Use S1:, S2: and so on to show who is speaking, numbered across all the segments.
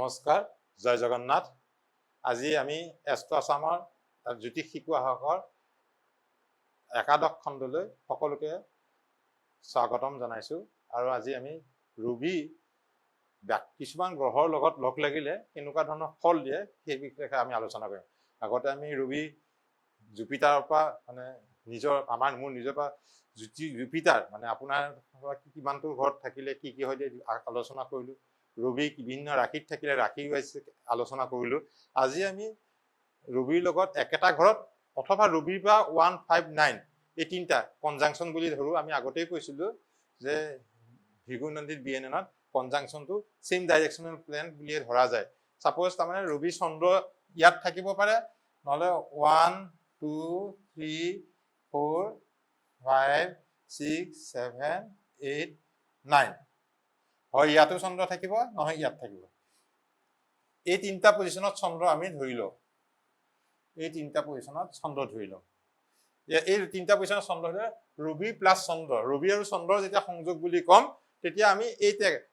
S1: নমস্কাৰ, জয় জগন্নাথ। আজি আমি এষ্ট্ৰ আছামৰ জ্যোতিষ শিকোৱাসকলৰ একাদশ খণ্ডলৈ সকলোকে স্বাগতম জনাইছোঁ। আৰু আজি আমি ৰবি কিছুমান গ্ৰহৰ লগত লগ লাগিলে কেনেকুৱা ধৰণৰ ফল দিয়ে সেই বিষয়ে আমি আলোচনা কৰিম। আগতে আমি ৰবি জুপিটাৰৰ পৰা মানে মোৰ নিজৰ পৰা জুপিটাৰ মানে আপোনাৰ কিমানটো ঘৰত থাকিলে কি কি হয় আলোচনা কৰিলোঁ। ৰবি বিভিন্ন ৰাশিত থাকিলে ৰাশি আলোচনা কৰিলোঁ। আজি আমি ৰবিৰ লগত একেটা ঘৰত অথবা ৰবিৰ পৰা 159 এই তিনিটা কনজাংচন বুলি ধৰোঁ। আমি আগতেই কৈছিলোঁ যে ভিগুনন্দিত BNNত কনজাংচনটো চেম ডাইৰেকশ্যনেল প্লেন বুলিয়ে ধৰা যায়। ছাপ'জ তাৰমানে ৰবি চন্দ্ৰ ইয়াত থাকিব পাৰে, নহ'লে 1 2 3 4 5 6 7 8 9 হয় ইয়াতো চন্দ্ৰ থাকিব, নহয় ইয়াত থাকিব। এই তিনিটা পজিশ্যনত চন্দ্ৰ আমি ধৰি লওঁ। এই তিনিটা পজিশ্যনত চন্দ্ৰ ধৰি লওঁ। এই তিনিটা পজিশ্যনত চন্দ্ৰ ধৰিলে ৰবি প্লাছ চন্দ্ৰ, ৰবি আৰু চন্দ্ৰৰ যেতিয়া সংযোগ বুলি ক'ম তেতিয়া আমি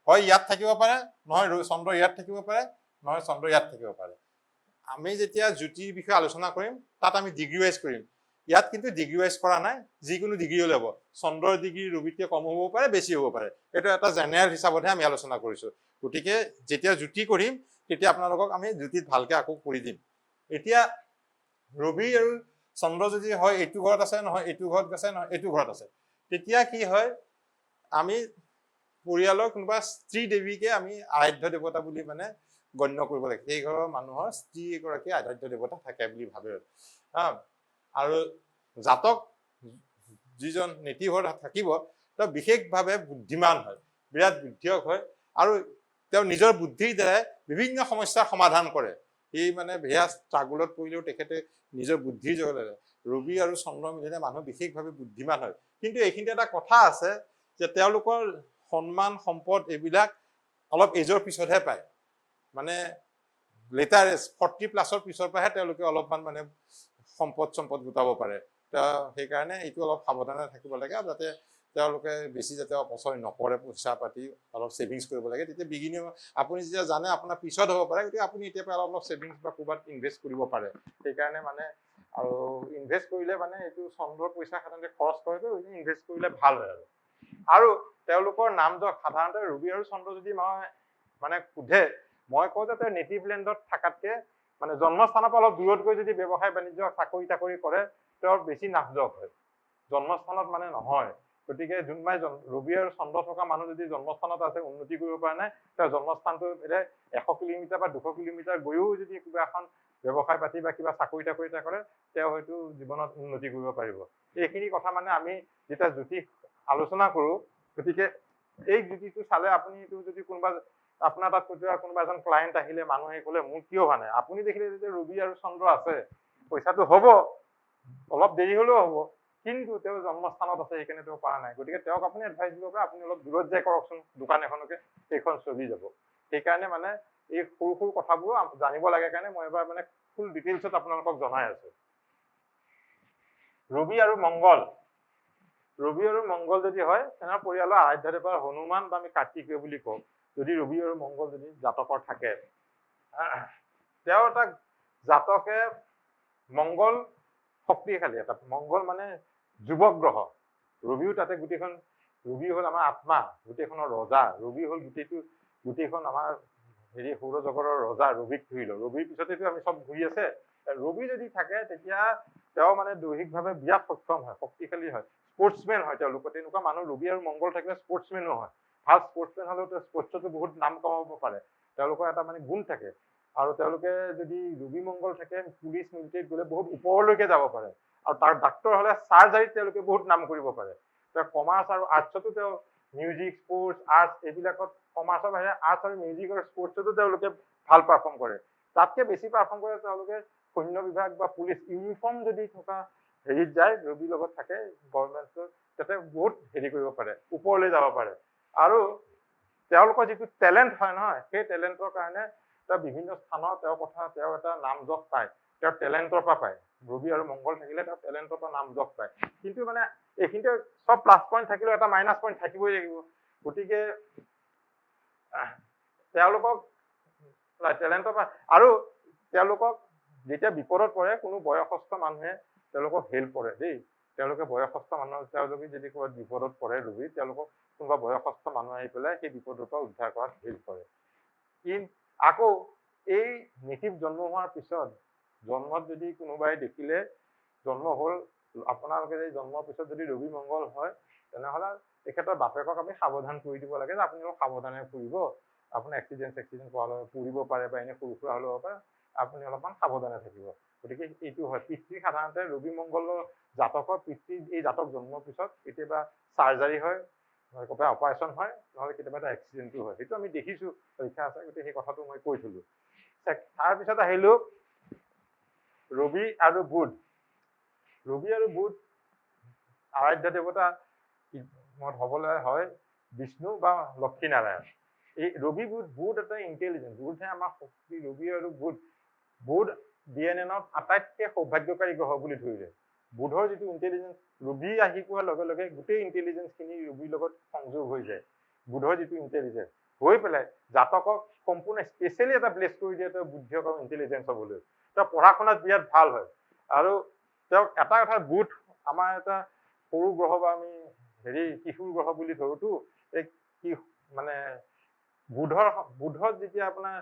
S1: হয় ইয়াত থাকিব পাৰে, নহয় চন্দ্ৰ ইয়াত থাকিব পাৰে, নহয় চন্দ্ৰ ইয়াত থাকিব পাৰে। আমি যেতিয়া জ্যোতিৰ বিষয়ে আলোচনা কৰিম তাত আমি ডিগ্ৰী ৱাইজ কৰিম। ইয়াত কিন্তু ডিগ্ৰী ৱাইজ কৰা নাই, যিকোনো ডিগ্ৰী ল'ব। চন্দ্ৰৰ ডিগ্ৰী ৰবিতকৈ কম হ'ব পাৰে, বেছি হ'ব পাৰে। এইটো এটা জেনেৰেল হিচাপতহে আমি আলোচনা কৰিছোঁ। গতিকে যেতিয়া জ্যোতি কৰিম তেতিয়া আপোনালোকক আমি জ্যোতিত ভালকৈ আকৌ কৰি দিম। এতিয়া ৰবি আৰু চন্দ্ৰ যদি হয় এইটো ঘৰত আছে, নহয় এইটো ঘৰত আছে, নহয় এইটো ঘৰত আছে, তেতিয়া কি হয় আমি পৰিয়ালৰ কোনোবা স্ত্ৰী দেৱীকে আমি আৰাধ্য দেৱতা বুলি মানে গণ্য কৰিব লাগে। সেই ঘৰৰ মানুহৰ স্ত্ৰী এগৰাকী আৰাধ্য দেৱতা থাকে বুলি ভাবে। আৰু জাতক যিজন নেতি ঘৰত থাকিব তেওঁ বিশেষভাৱে বুদ্ধিমান হয়, বিৰাট বুদ্ধিয়ক হয়, আৰু তেওঁ নিজৰ বুদ্ধিৰ দ্বাৰাই বিভিন্ন সমস্যাৰ সমাধান কৰে। এই মানে বেয়া ষ্ট্ৰাগুলত পৰিলেও তেখেতে নিজৰ বুদ্ধিৰ জৰিয়তে ৰবি আৰু চন্দ্ৰ মিলিলে মানুহ বিশেষভাৱে বুদ্ধিমান হয়। কিন্তু এইখিনিতে এটা কথা আছে যে তেওঁলোকৰ সন্মান সম্পদ এইবিলাক অলপ এজৰ পিছতহে পায়। মানে লেটাৰ 40+ পিছৰ পৰাহে তেওঁলোকে অলপমান মানে সম্পদ গোটাব পাৰে। সেইকাৰণে এইটো অলপ সাৱধানে থাকিব লাগে, যাতে তেওঁলোকে বেছি যাতে অপচয় নকৰে, পইচা পাতি অলপ ছেভিংছ কৰিব লাগে। তেতিয়া বিগিনিং আপুনি যেতিয়া জানে আপোনাৰ পিছত হ'ব পাৰে, গতিকে আপুনি এতিয়া পৰা অলপ ছেভিংছ বা ক'ৰবাত ইনভেষ্ট কৰিব পাৰে। সেইকাৰণে মানে আৰু ইনভেষ্ট কৰিলে মানে এইটো চন্দ্ৰৰ পইচা সাধাৰণতে খৰচ কৰেতো, ইনভেষ্ট কৰিলে ভাল হয়। আৰু তেওঁলোকৰ নাম সাধাৰণতে ৰবি আৰু চন্দ্ৰ যদি মানে সোধে, মই কওঁ যে তেওঁ নেটিভ লেণ্ডত থকাতকে মানে জন্মস্থানৰ পৰা অলপ দূৰত গৈ যদি ব্যৱসায় বাণিজ্য চাকৰি তাকৰি কৰে তেওঁৰ বেছি নাফজক হয়, জন্মস্থানত মানে নহয়। গতিকে যোনবাই ৰবি আৰু চন্দ্ৰ থকা মানুহ যদি জন্মস্থানত আছে, উন্নতি কৰিব পৰা নাই, তেওঁ জন্মস্থানটো 100 কিলোমিটাৰ বা 200 কিলোমিটাৰ গৈও যদি কিবা এখন ব্যৱসায় পাতি বা কিবা চাকৰি তাকৰি এটা কৰে তেওঁ হয়তো জীৱনত উন্নতি কৰিব পাৰিব। এইখিনি কথা মানে আমি যেতিয়া জ্যোতিষ আলোচনা কৰোঁ, গতিকে এই জ্যোতিষটো চালে আপুনি এইটো যদি আপোনাৰ তাত কোনোবা এজন ক্লায়েণ্ট আহিলে, মানুহে ক'লে মোৰ কিয় হোৱা নাই, আপুনি দেখিলে যেতিয়া ৰবি আৰু চন্দ্ৰ আছে পইচাটো হ'ব, অলপ দেৰি হ'লেও হ'ব, কিন্তু তেওঁ জন্মস্থানত আছে সেইকাৰণে তেওঁ পৰা নাই। গতিকে তেওঁক আপুনি এডভাইচ দিব পাৰে আপুনি অলপ দূৰত যাই কৰকচোন দোকান এখনকে, সেইখন চলি যাব। সেইকাৰণে মানে এই সৰু সৰু কথাবোৰ জানিব লাগে কাৰণে মই এবাৰ মানে ফুল ডিটেইলছত আপোনালোকক জনাই আছো। ৰবি আৰু মংগল, ৰবি আৰু মংগল যদি হয় তেনে পৰিয়ালৰ আৰাধ্য দেৱতা হনুমান বা আমি কাৰ্তিকেয় বুলি কওঁ। যদি ৰবি আৰু মংগল যদি জাতকৰ থাকে, তেওঁ এটা জাতকে মংগল শক্তিশালী, এটা মংগল মানে যুৱক গ্ৰহ। ৰবিও তাতে গোটেইখন, ৰবি হ'ল আমাৰ আত্মা, গোটেইখনৰ ৰজা। ৰবি হ'ল গোটেইখন আমাৰ সৌৰজগতৰ ৰজা। ৰবিক ধৰি লওঁ, ৰবিৰ পিছতেতো আমি চব ঘূৰি আছে। ৰবি যদি থাকে তেতিয়া তেওঁ মানে দৈহিকভাৱে বিৰাট সক্ষম হয়, শক্তিশালী হয়, স্পৰ্টছমেন হয়। তেওঁলোকৰ তেনেকুৱা মানুহ ৰবি আৰু মংগল থাকিলে স্পৰ্টছমেনো হয়। ভাল স্পৰ্টছমেন হ'লেও তেওঁ স্পৰ্টছতো বহুত নাম কমাব পাৰে, তেওঁলোকৰ এটা মানে গুণ থাকে। আৰু তেওঁলোকে যদি ৰবি মংগল থাকে পুলিচ মিলিটাৰীত গ'লে বহুত ওপৰলৈকে যাব পাৰে। আৰু তাৰ ডাক্তৰ হ'লে চাৰ্জাৰীত তেওঁলোকে বহুত নাম কৰিব পাৰে। তেওঁ কমাৰ্চ আৰু আৰ্টছতো তেওঁ মিউজিক, স্পৰ্টছ, আৰ্টছ এইবিলাকত, কমাৰ্চৰ বাহিৰে আৰ্টছ আৰু মিউজিক আৰু স্পৰ্টছতো তেওঁলোকে ভাল পাৰফৰ্ম কৰে। তাতকে বেছি পাৰফৰ্ম কৰে তেওঁলোকে সৈন্য বিভাগ বা পুলিচ ইউনিফৰ্ম যদি থকা হেৰিত যায়, ৰবিৰ লগত থাকে গভৰ্ণমেণ্টৰ, তাতে বহুত কৰিব পাৰে, ওপৰলৈ যাব পাৰে। আৰু তেওঁলোকৰ যিটো টেলেণ্ট হয় নহয়, সেই টেলেণ্টৰ কাৰণে তেওঁ বিভিন্ন স্থানৰ তেওঁ এটা নাম যশ পায়, তেওঁৰ টেলেণ্টৰ পৰা পায়। ৰবি আৰু মংগল থাকিলে তেওঁ টেলেণ্টৰ পৰা নাম যশ পায়। কিন্তু মানে এইখিনিতে চব প্লাছ পইণ্ট থাকিলেও এটা মাইনাছ পইণ্ট থাকিবই লাগিব। গতিকে তেওঁলোকক টেলেণ্টৰ পৰা আৰু তেওঁলোকক যেতিয়া বিপদত পৰে কোনো বয়সস্থ মানুহে তেওঁলোকক হেল্প কৰে দেই তেওঁলোকে বয়সস্থ মানুহ তেওঁলোকে যদি ক'ৰবাত বিপদত পৰে ৰোগী তেওঁলোকক কোনোবা বয়সস্থ মানুহ আহি পেলাই সেই বিপদৰ পৰা উদ্ধাৰ কৰাত হেল্প কৰে আকৌ এই নেটিভ জন্ম হোৱাৰ পিছত জন্মত যদি কোনোবাই দেখিলে জন্ম হ'ল আপোনালোকে যদি জন্মৰ পিছত যদি ৰোগী মংগল হয় তেনেহ'লে তেখেতৰ বাপেকক আমি সাৱধান কৰি দিব লাগে যে আপুনি অলপ সাৱধানে ফুৰিব আপোনাৰ এক্সিডেণ্ট পৰিব পাৰে বা এনে সৰু সুৰা হ'লেও হ'ব পাৰে আপুনি অলপমান সাৱধানে থাকিব গতিকে এইটো হয় পিতৃ সাধাৰণতে ৰোগী মংগলৰ জাতকৰ পিতৃ এই জাতক জন্মৰ পিছত কেতিয়াবা চাৰ্জাৰী হয় ক'ৰবাত অপাৰেশ্যন হয় নহ'লে কেতিয়াবা এটা এক্সিডেণ্টো হয় সেইটো আমি দেখিছোঁ পৰীক্ষা আছে গতিকে সেই কথাটো মই কৈ থলো তাৰপিছত আহিলো ৰবি আৰু বুধ আৰাধ্য দেৱতা হ'বলৈ হয় বিষ্ণু বা লক্ষী নাৰায়ণ এই ৰবি বুধ এটা ইণ্টেলিজেন্ট বুধে আমাৰ শক্তি ৰবি আৰু বুধ DNN-ত আটাইতকৈ সৌভাগ্যকাৰী গ্ৰহ বুলি ধৰিলে বুধৰ যিটো ইণ্টেলিজেন্স ৰবি আহি পোৱাৰ লগে লগে গোটেই ইণ্টেলিজেন্সখিনি ৰবিৰ লগত সংযোগ হৈ যায় বুধৰ যিটো ইণ্টেলিজেন্স হৈ পেলাই জাতকক সম্পূৰ্ণ স্পেচিয়েলি এটা ব্লেছ কৰি দিয়ে তেওঁ বুদ্ধিয়ক আৰু ইণ্টেলিজেন্স হ'বলৈ তেওঁ পঢ়া শুনাত বিৰাট ভাল হয় আৰু তেওঁক এটা কথা বুধ আমাৰ এটা সৰু গ্ৰহ বা আমি কিশোৰ গ্ৰহ বুলি ধৰোতো এই কি মানে বুধৰ যেতিয়া আপোনাৰ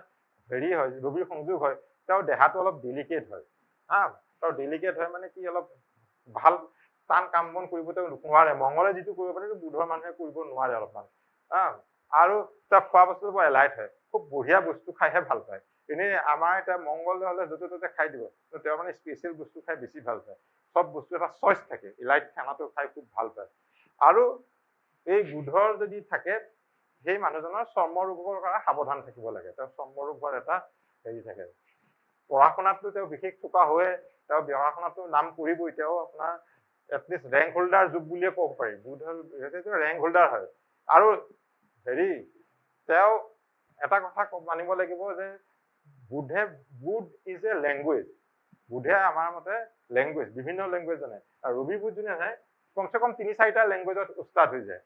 S1: হয় ৰবিৰ সংযোগ হয় তেওঁৰ দেহাটো অলপ ডেলিকেট হয় তেওঁৰ ডেলিকেট হয় মানে কি অলপ ভাল টান কাম বন কৰিব তেওঁ নোৱাৰে মংগলে যিটো কৰিব পাৰে বুধৰ মানুহে কৰিব নোৱাৰে অলপমান আৰু তেওঁ খোৱা বস্তু বৰ এলাইট হয় খুব বঢ়িয়া বস্তু খাইহে ভাল পায় এনেই আমাৰ এতিয়া মংগল হ'লে য'তে ত'তে খাই দিব তেওঁ মানে স্পেচিয়েল বস্তু খাই বেছি ভাল পায় সব বস্তু এটা চইচ থাকে ইলাইট খানাটো খাই খুব ভাল পায় আৰু এই বুধৰ যদি থাকে সেই মানুহজনৰ চৰ্ম ৰোগৰ পৰা সাৱধান থাকিব লাগে তেওঁ চৰ্ম ৰোগৰ এটা থাকে পঢ়া শুনাততো তেওঁ বিশেষ চোকা হৈ তেওঁ পঢ়া শুনাতো নাম কৰিবই তেওঁ আপোনাৰ এটলিষ্ট ৰেংক হোল্ডাৰ যুগ বুলিয়ে ক'ব পাৰি বুধৰ ৰেংক হোল্ডাৰ হয় আৰু তেওঁ এটা কথা মানিব লাগিব যে বুধ ইজ এ লেংগুৱেজ বুধে আমাৰ মতে লেংগুৱেজ বিভিন্ন লেংগুৱেজ জানে আৰু ৰবি বুধ যোনে জানে কমচে কম ৩-৪টা লেংগুৱেজত উস্তাদ হৈ যায়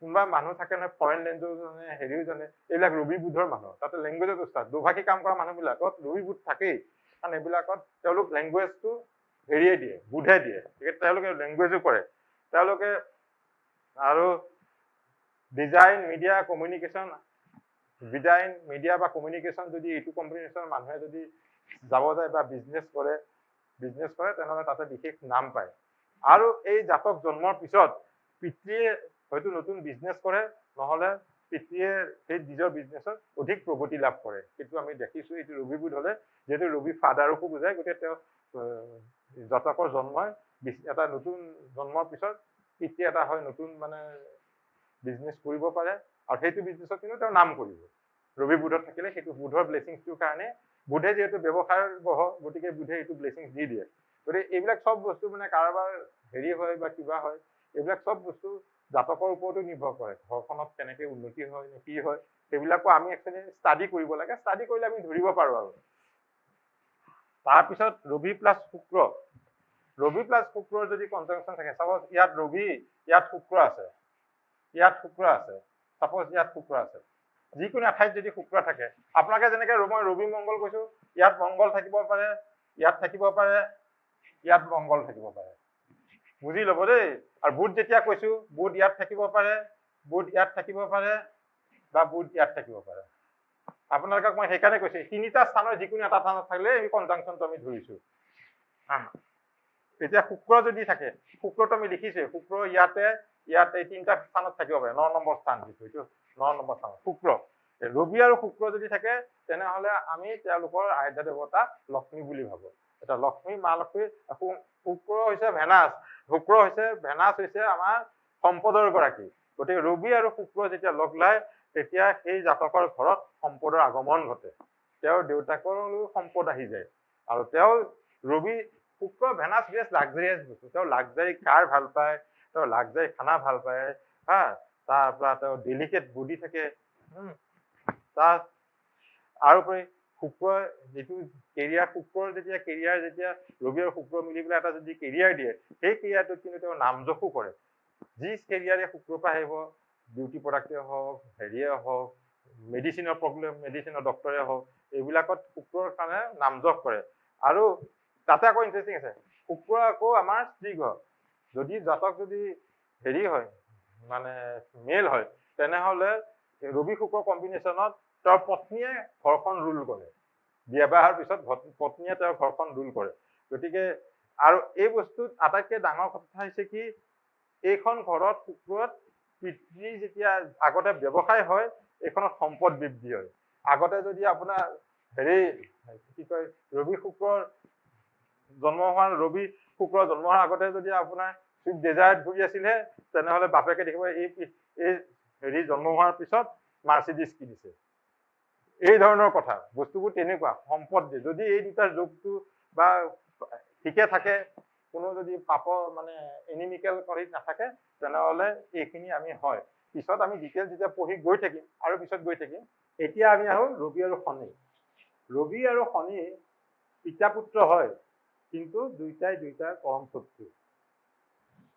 S1: কোনোবা মানুহ থাকে নহয় ফৰেইন লেংগুৱেজ জানে জানে এইবিলাক ৰবি বুধৰ মানুহ তাতে লেংগুৱেজত উস্তাদ দুভাষী কাম কৰা মানুহবিলাকত ৰবি বুধ থাকেই কাৰণ এইবিলাকত তেওঁলোক লেংগুৱেজটো দিয়ে বুধে দিয়ে গতিকে তেওঁলোকে লেংগুৱেজো কৰে তেওঁলোকে আৰু ডিজাইন মিডিয়া বা কমিউনিকেশ্যন যদি এইটো কম্বিনেশ্যন মানুহে যদি যাব যায় বা বিজনেছ কৰে তেনেহ'লে তাতে বিশেষ নাম পায় আৰু এই জাতক জন্মৰ পিছত পিতৃয়ে হয়তো নতুন বিজনেছ কৰে নহ'লে পিতৃয়ে সেই নিজৰ বিজনেছত অধিক প্ৰগতি লাভ কৰে সেইটো আমি দেখিছোঁ এইটো ৰবি বুধ হ'লে যিহেতু ৰবি ফাদাৰকো বুজায় গতিকে তেওঁ জাতকৰ জন্মই এটা নতুন জন্মৰ পিছত পিতৃ এটা হয় নতুন মানে বিজনেছ কৰিব পাৰে আৰু সেইটো বিজনেছত কিন্তু তেওঁ নাম কৰিব ৰবি বুধত থাকিলে সেইটো বুধৰ ব্লেছিংছটোৰ কাৰণে বুধে যিহেতু ব্যৱসায়ৰ গ্ৰহ গতিকে বুধে এইটো ব্লেছিংছ দি দিয়ে গতিকে এইবিলাক চব বস্তু মানে কাৰোবাৰ হয় বা কিবা হয় এইবিলাক চব বস্তু জাতকৰ ওপৰতো নিৰ্ভৰ কৰে ঘৰখনত কেনেকৈ উন্নতি হয় নে কি হয় সেইবিলাকো আমি একচুৱেলি ষ্টাডি কৰিব লাগে ষ্টাডি কৰিলে আমি ধৰিব পাৰোঁ আৰু তাৰপিছত ৰবি প্লাছ শুক্ৰৰ যদি কনজাংচন থাকে চাপ'জ ইয়াত ৰবি ইয়াত শুক্ৰ আছে চাপ'জ ইয়াত শুক্ৰ আছে যিকোনো এঠাইত যদি শুক্ৰ থাকে আপোনালোকে যেনেকৈ মই ৰবি মংগল কৈছোঁ ইয়াত মংগল থাকিব পাৰে ইয়াত থাকিব পাৰে ইয়াত মংগল থাকিব পাৰে বুজি ল'ব দেই আৰু বুধ যেতিয়া কৈছোঁ বুধ ইয়াত থাকিব পাৰে বা বুধ ইয়াত থাকিব পাৰে আপোনালোকক মই সেইকাৰণে কৈছোঁ 3টা স্থানৰ যিকোনো এটা স্থানত থাকিলে এই কনজাংচনটো আমি ধৰিছোঁ এতিয়া শুক্ৰ যদি থাকে শুক্ৰটো আমি লিখিছোঁ শুক্ৰ ইয়াত এই 3টা স্থানত থাকিব পাৰে 9 নম্বৰ স্থান দিছোঁ এইটো 9 নম্বৰ স্থানত শুক্ৰ ৰবি আৰু শুক্ৰ যদি থাকে তেনেহ'লে আমি তেওঁলোকৰ আৰাধ্য দেৱতা লক্ষ্মী বুলি ভাবোঁ এটা লক্ষ্মী মা লক্ষ্মী শুক্ৰ হৈছে ভেনাছ হৈছে আমাৰ সম্পদৰ গৰাকী গতিকে ৰবি আৰু শুক্ৰ যেতিয়া লগ লায় তেতিয়া সেই জাতকৰ ঘৰত সম্পদৰ আগমন ঘটে তেওঁৰ দেউতাকৰলৈও সম্পদ আহি যায় আৰু তেওঁ ৰবি শুক্ৰ ভেনাছ বেছ লাক্সাৰিয়াছ বস্তু তেওঁ লাক্সাৰি কাৰ ভাল পায় তেওঁ লাক্সাৰি খানা ভাল পায় তাৰ পৰা তেওঁ ডেলিকেট বডি থাকে তাৰ আৰুপৰি শুক্ৰ যিটো শুক্ৰৰ যেতিয়া কেৰিয়াৰ যেতিয়া ৰবি আৰু শুক্ৰ মিলি পেলাই এটা যদি কেৰিয়াৰ দিয়ে সেই কেৰিয়াৰটোত কিন্তু তেওঁ নামযশো কৰে যি কেৰিয়াৰে শুক্ৰৰ পৰা আহিব বিউটি প্ৰডাক্টে হওক হওক মেডিচিনৰ ডক্টৰে হওক এইবিলাকত শুক্ৰৰ কাৰণে নামযশ কৰে। আৰু তাতে আকৌ ইণ্টাৰেষ্টিং আছে, শুক্ৰ আকৌ আমাৰ স্ত্ৰী গ্ৰহ। যদি জাতক যদি হেৰি হয় মানে মেল হয়, তেনেহলে ৰবি শুক্ৰ কম্বিনেশ্যনত তেওঁৰ পত্নীয়ে ঘৰখন ৰুল কৰে। বিয়া হোৱাৰ পিছত পত্নীয়ে তেওঁৰ ঘৰখন ৰুল কৰে। গতিকে আৰু এই বস্তুত আটাইতকৈ ডাঙৰ কথা হৈছে কি, এইখন ঘৰত শুক্ৰত পিতৃ যেতিয়া আগতে ব্যৱসায় হয়, এইখনত সম্পদ বৃদ্ধি হয়। আগতে যদি আপোনাৰ হেৰি কি কয় ৰবি শুক্ৰৰ জন্ম হোৱাৰ আগতে যদি আপোনাৰ চুইফ্ট ডিজায়াৰত ঘূৰি আছিলে, তেনেহলে বাপেকে দেখিব এই হেৰি জন্ম হোৱাৰ পিছত মাৰ্চিডিজ কিনিছে। এই ধৰণৰ কথা, বস্তুবোৰ তেনেকুৱা সম্পদ দিয়ে। যদি এই দুটাৰ যোগটো বা ঠিকে থাকে, কোনো যদি পাপৰ মানে এনিমিকেল কৰি নাথাকে, তেনেহলে এইখিনি আমি হয়। পিছত আমি ডিটেইলছ যেতিয়া পঢ়ি গৈ থাকিম আৰু পিছত গৈ থাকিম। এতিয়া আমি আহো ৰবি আৰু শনি। ৰবি আৰু শনি পিতা পুত্ৰ হয়, কিন্তু দুইটাৰ পৰম শত্ৰু।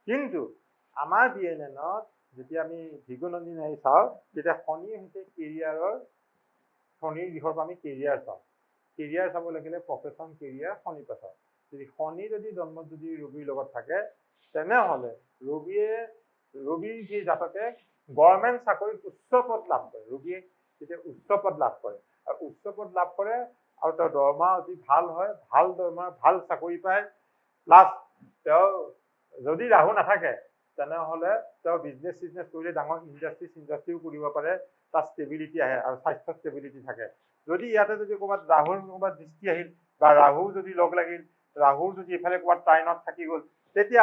S1: কিন্তু আমাৰ DNA-ত যেতিয়া আমি ভিগুনন্দিনী আহি চাওঁ, তেতিয়া শনি হৈছে কেৰিয়াৰৰ, শনিৰ দিশৰ পৰা আমি কেৰিয়াৰ চাওঁ। কেৰিয়াৰ চাব লাগিলে প্ৰফেশ্যন কেৰিয়াৰ শনি পাচাৰ। যদি শনি যদি জন্মত যদি ৰবিৰ লগত থাকে, তেনেহলে ৰবিৰ যি জাতকে গভৰ্ণমেণ্ট চাকৰিত উচ্চ পদ লাভ কৰে। ৰবিয়ে যেতিয়া উচ্চ পদ লাভ কৰে, আৰু উচ্চ পদ লাভ কৰে আৰু তেওঁৰ দৰমহা অতি ভাল হয়, ভাল দৰমহা, ভাল চাকৰি পায়, প্লাছ তেওঁ যদি ৰাহু নাথাকে, তেনেহলে তেওঁ বিজনেছ কৰিলে ডাঙৰ ইণ্ডাষ্ট্ৰিও কৰিব পাৰে, তাত ষ্টেবিলিটি আহে আৰু স্বাস্থ্য ষ্টেবিলিটি থাকে। যদি ইয়াতে যদি ক'ৰবাত ৰাহুৰ ক'ৰবাত দৃষ্টি আহিল বা ৰাহু যদি লগ লাগিল, ৰাহুৰ যদি ইফালে ক'ৰবাত টাইনত থাকি গ'ল, তেতিয়া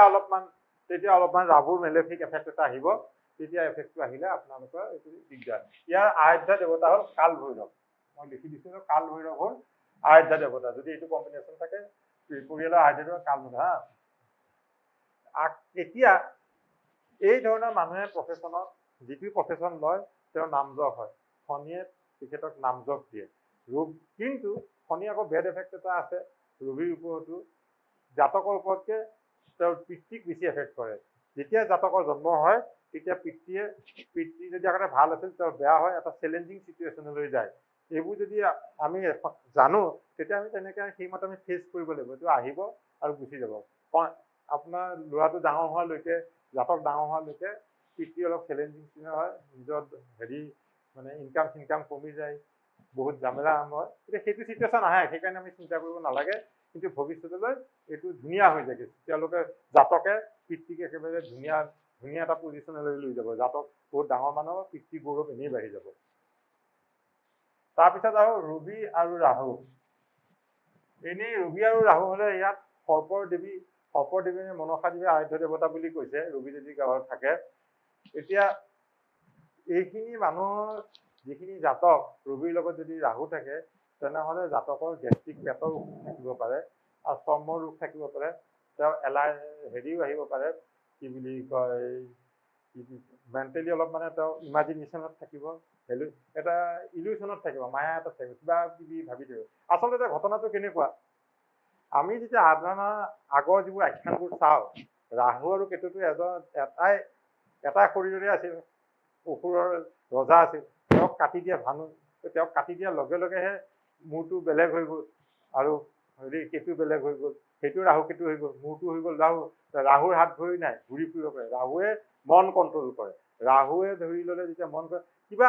S1: অলপমান ৰাহুৰ মেলেফিক এফেক্ট এটা আহিব। তেতিয়া এফেক্টটো আহিলে আপোনালোকৰ এইটো দিগদাৰ। ইয়াৰ আৰাধ্য দেৱতা হ'ল কাল ভৈৰৱ। মই লিখি দিছো, কাল ভৈৰৱ হ'ল আৰাধ্য দেৱতা। যদি এইটো কম্বিনেশ্যন থাকে, পৰিয়ালৰ আৰাধ্য দেৱতা কাল ভৈৰৱ। এতিয়া এই ধৰণৰ মানুহে প্ৰফেশ্যনত যিটো প্ৰফেশ্যন লয়, তেওঁৰ নামযশ হয়। শনিয়ে তেখেতক নামযশ দিয়ে। কিন্তু শনি আকৌ বেড এফেক্ট এটা আছে ৰবিৰ ওপৰতো, জাতকৰ ওপৰতকে তেওঁৰ পিতৃক বেছি এফেক্ট কৰে। যেতিয়া জাতকৰ জন্ম হয়, তেতিয়া পিতৃ যদি আগতে ভাল আছিল, তেওঁৰ বেয়া হয়, এটা চেলেঞ্জিং চিটুৱেশ্যনলৈ যায়। এইবোৰ যদি আমি জানো, তেতিয়া আমি তেনেকে সেইমতে আমি ফেচ কৰিব লাগিব। এইটো আহিব আৰু গুচি যাব। আপোনাৰ ল'ৰাটো ডাঙৰ হোৱালৈকে, জাতক ডাঙৰ হোৱালৈকে পিতৃ অলপ চেলেঞ্জিং হয়, নিজৰ হেৰি মানে ইনকাম কমি যায়, বহুত ঝামেলা আৰম্ভ হয়। এতিয়া সেইটো চিটুৱেশ্যন আহে, সেইকাৰণে আমি চিন্তা কৰিব নালাগে। কিন্তু ভৱিষ্যতলৈ এইটো ধুনীয়া হৈ যায়। তেওঁলোকে জাতকে পিতৃক একেবাৰে ধুনীয়া এটা পজিশ্যনলৈ লৈ যাব। জাতক বহুত ডাঙৰ মানুহ, পিতৃ গৌৰৱ এনেই বাঢ়ি যাব। তাৰপিছত আৰু ৰবি আৰু ৰাহু। এনেই ৰবি আৰু ৰাহু হলে ইয়াত সৰ্পৰ দেৱী মনসা দেৱী আৰাধ্য দেৱতা বুলি কৈছে, ৰবি যদি গাঁৱত থাকে। এতিয়া এইখিনি মানুহৰ যিখিনি জাতক ৰবিৰ লগত যদি ৰাহু থাকে, তেনেহলে জাতকৰ গেষ্ট্ৰিক পেটৰ অসুখ থাকিব পাৰে, আৰু চৰ্মৰ ৰোগ থাকিব পাৰে, তেওঁ হেৰিও আহিব পাৰে, কি বুলি কয়, মেণ্টেলি অলপ মানে তেওঁ ইমাজিনেশ্যনত থাকিব, এটা ইলিউশ্যনত থাকিব, মায়া এটাত থাকিব, কিবা কিবি ভাবি থাকিব। আচলতে ঘটনাটো কেনেকুৱা, আমি যেতিয়া আগৰ যিবোৰ আখ্যানবোৰ চাওঁ, ৰাহু আৰু কেতুটো এটাই শৰীৰৰে আছিল, অসুৰৰ ৰজা আছিল। তেওঁক কাটি দিয়া ভানু, তেওঁক কাটি দিয়াৰ লগে লগেহে মূৰটো বেলেগ হৈ গ'ল, আৰু কেতু বেলেগ হৈ গ'ল। সেইটো ৰাহু কেতু হৈ গ'ল, মূৰটো হৈ গ'ল ৰাহু। ৰাহুৰ হাত ভৰি নাই, ঘূৰি ফুৰিব পাৰে। ৰাহুৱে মন কণ্ট্ৰল কৰে। ৰাহুৱে ধৰি ললে যেতিয়া মন কৰে, কিবা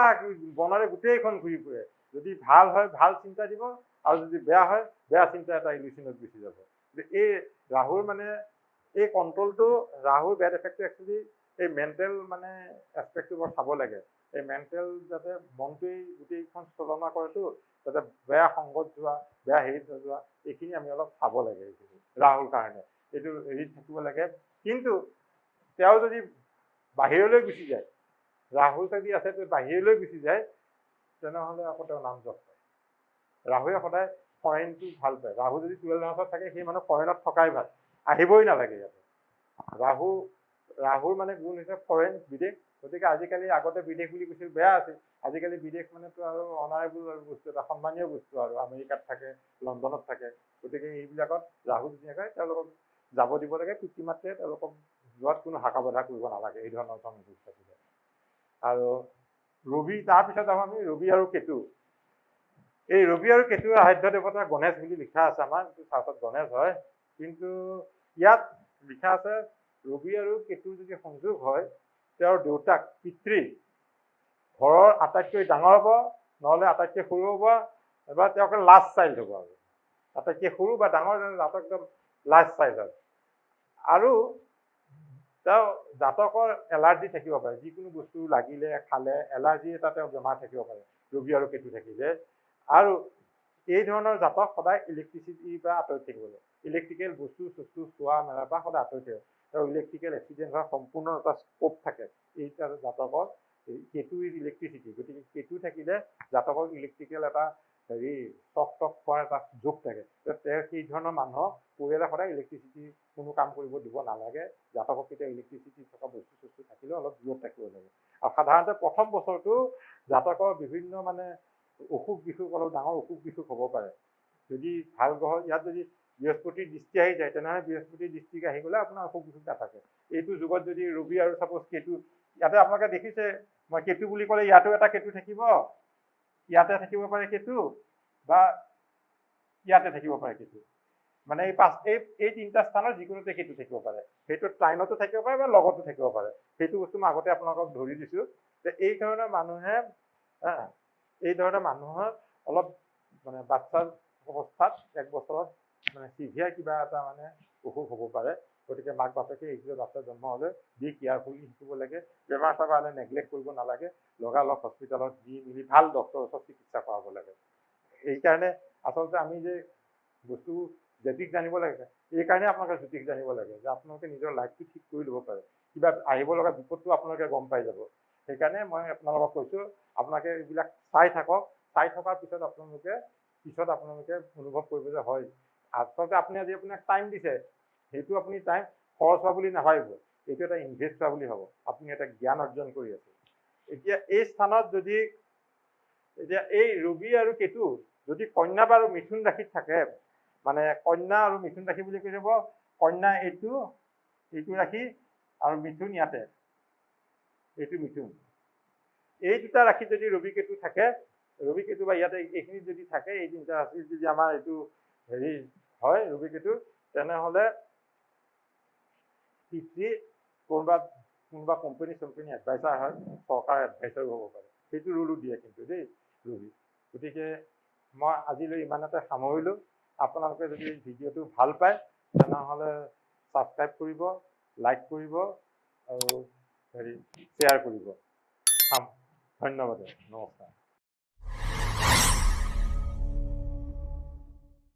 S1: বনৰে গোটেইখন ঘূৰি ফুৰে। যদি ভাল হয় ভাল চিন্তা দিব, আৰু যদি বেয়া হয় বেয়া চিন্তা এটা ইলিউশ্যনত গুচি যাব। এই ৰাহুৰ মানে এই কণ্ট্ৰলটো, ৰাহুৰ বেড এফেক্টটো একচুৱেলি এই মেণ্টেল মানে এছপেক্টটো বৰ চাব লাগে। এই মেণ্টেল যাতে মনটোৱেই গোটেইখন চলনা কৰেতো, যাতে বেয়া সংগত যোৱা, বেয়া হেৰিত নোযোৱা, এইখিনি আমি অলপ চাব লাগে। এইখিনি ৰাহুৰ কাৰণে এইটো হেৰিত থাকিব লাগে। কিন্তু তেওঁ যদি বাহিৰলৈ গুচি যায়, ৰাহু যদি আছে বাহিৰলৈ গুচি যায়, তেনেহলে আকৌ তেওঁ নামযশ পায়। ৰাহুৱে সদায় ফৰেইনটো ভাল পায়। ৰাহু যদি 12 হাউচত থাকে, সেই মানুহ ফৰেইনত থকাই ভাল, আহিবই নালাগে ইয়াতে। ৰাহুৰ মানে গুণ হৈছে ফৰেইন, বিদেশ। গতিকে আজিকালি আগতে বিদেশ বুলি কৈছিল, বেয়া আছিল। আজিকালি বিদেশ মানেতো আৰু অনাৰেবল বস্তু এটা, সন্মানীয় বস্তু, আৰু আমেৰিকাত থাকে, লণ্ডনত থাকে। গতিকে এইবিলাকত ৰাহু ধুনীয়াকৈ তেওঁলোকক যাব দিব লাগে। পিতৃ মাতৃয়ে তেওঁলোকক যোৱাত কোনো হাকা বাধা কৰিব নালাগে, এই ধৰণৰ থাকিলে। আৰু ৰবি, তাৰপিছত আমি ৰবি আৰু কেতু। এই ৰবি আৰু কেতুৰ আৰাধ্য দেৱতা গণেশ বুলি লিখা আছে আমাৰ, চাউথত গণেশ হয়, কিন্তু ইয়াত লিখা আছে ৰবি আৰু কেতুৰ যদি সংযোগ হয়, তেওঁৰ দেউতাক পিতৃ ঘৰৰ আটাইতকৈ ডাঙৰ হ'ব, নহ'লে আটাইতকৈ সৰু হ'ব, এবাৰ তেওঁকে লাষ্ট চাইল্ড হ'ব আৰু আটাইতকৈ সৰু বা ডাঙৰ জাতক একদম লাষ্ট চাইল্ড হয়। আৰু তেওঁ জাতকৰ এলাৰ্জি থাকিব পাৰে, যিকোনো বস্তু লাগিলে খালে এলাৰ্জি এটা তেওঁ বেমাৰ থাকিব পাৰে ৰবি আৰু কেতু থাকিলে। আৰু এই ধৰণৰ জাতক সদায় ইলেক্ট্ৰিচিটিৰ পৰা আঁতৰি থাকিব লাগে, ইলেক্ট্ৰিকেল বস্তু চস্তু চোৱা মেলাৰ পৰা সদায় আঁতৰি থাকিব। তেওঁ ইলেক্ট্ৰিকেল এক্সিডেণ্ট হোৱাৰ সম্পূৰ্ণ এটা স্কোপ থাকে এই জাতকৰ। কেতু ইজ ইলেক্ট্ৰিচিটি, গতিকে কেতু থাকিলে জাতকৰ ইলেক্ট্ৰিকেল এটা চক খোৱাৰ এটা যোগ থাকে। তেওঁ সেই ধৰণৰ মানুহক পৰিয়ালে সদায় ইলেক্ট্ৰিচিটি কোনো কাম কৰিব দিব নালাগে। জাতকক কেতিয়া ইলেক্ট্ৰিচিটি থকা বস্তু চস্তু থাকিলেও অলপ দূৰত থাকিব লাগে। আৰু সাধাৰণতে প্ৰথম বছৰটো জাতকৰ বিভিন্ন অসুখ বিসুখ, অলপ ডাঙৰ অসুখ বিসুখ হ'ব পাৰে। যদি ভাল গ্ৰহ ইয়াত যদি বৃহস্পতিৰ দৃষ্টি আহি যায়, তেনেহ'লে বৃহস্পতিৰ দৃষ্টি আহি গ'লে আপোনাৰ অসুখ বিসুখ নাথাকে। এইটো যুগত যদি ৰবি আৰু চাপ'জ কেতু, ইয়াতে আপোনালোকে দেখিছে মই কেতু বুলি ক'লে ইয়াতো এটা কেতু থাকিব, ইয়াতে থাকিব পাৰে কেতু, বা ইয়াতে থাকিব পাৰে কেতু। মানে এই তিনিটা স্থানৰ যিকোনোতে কেতু থাকিব পাৰে। সেইটো ট্ৰাইনতো থাকিব পাৰে বা লগতো থাকিব পাৰে। সেইটো বস্তু মই আগতে আপোনালোকক ধৰি দিছো যে এই ধৰণৰ মানুহৰ অলপ বাচ্চাৰ অৱস্থাত 1 বছৰত চিভিয়াৰ কিবা এটা অসুখ হ'ব পাৰে। গতিকে মাক বাপেকে এইটো বাচ্চা জন্ম হ'লে বি কেয়াৰফুলি শিকিব লাগে। বেমাৰ চেমাৰ হ'লে নেগলেক্ট কৰিব নালাগে, লগালগ হস্পিটেলত দি মেলি ভাল ডক্টৰৰ ওচৰত চিকিৎসা কৰাব লাগে। এইকাৰণে আচলতে আমি যে বস্তু জ্যোতিষ জানিব লাগে, এইকাৰণে আপোনালোকে জ্যোতিষ জানিব লাগে যে আপোনালোকে নিজৰ লাইফটো ঠিক কৰি ল'ব পাৰে, কিবা আহিব লগা বিপদটো আপোনালোকে গম পাই যাব। সেইকাৰণে মই আপোনালোকক কৈছো আপোনালোকে এইবিলাক চাই থাকক, চাই থকাৰ পিছত আপোনালোকে অনুভৱ কৰিব যে হয় আচলতে আপুনি আজি আপোনাক টাইম দিছে, সেইটো আপুনি টাইম খৰচ হোৱা বুলি নাভাবিব, এইটো এটা ইনভেষ্ট হোৱা বুলি ভাবক। আপুনি এটা জ্ঞান অৰ্জন কৰি আছে। এতিয়া এই স্থানত যদি এই ৰবি আৰু কেতু যদি কন্যা বা মিথুন ৰাশিত থাকে, কন্যা আৰু মিথুন ৰাশি বুলি কৈ যাব, কন্যা এইটো ৰাশি আৰু মিথুন ইয়াতে, এইটো মিথুন। এই দুটা ৰাশিত যদি ৰবি কেতু থাকে, ৰবি কেতু বা ইয়াতে এইখিনিত যদি থাকে, এই তিনিটা ৰাশিত যদি আমাৰ এইটো হয় ৰবি কেতু, তেনেহ'লে পিতৃ কোনোবা কোম্পানী এডভাইচাৰ হয়, চৰকাৰৰ এডভাইচাৰো হ'ব পাৰে। সেইটো ৰুলো দিয়ে কিন্তু দেই ৰবি। গতিকে মই আজিলৈ ইমানতে সামৰিলোঁ। আপোনালোকে যদি ভিডিঅ'টো ভাল পায় তেনেহ'লে ছাবস্ক্ৰাইব কৰিব, লাইক কৰিব আৰু শ্বেয়াৰ কৰিব। ধন্যবাদ, নমস্কাৰ।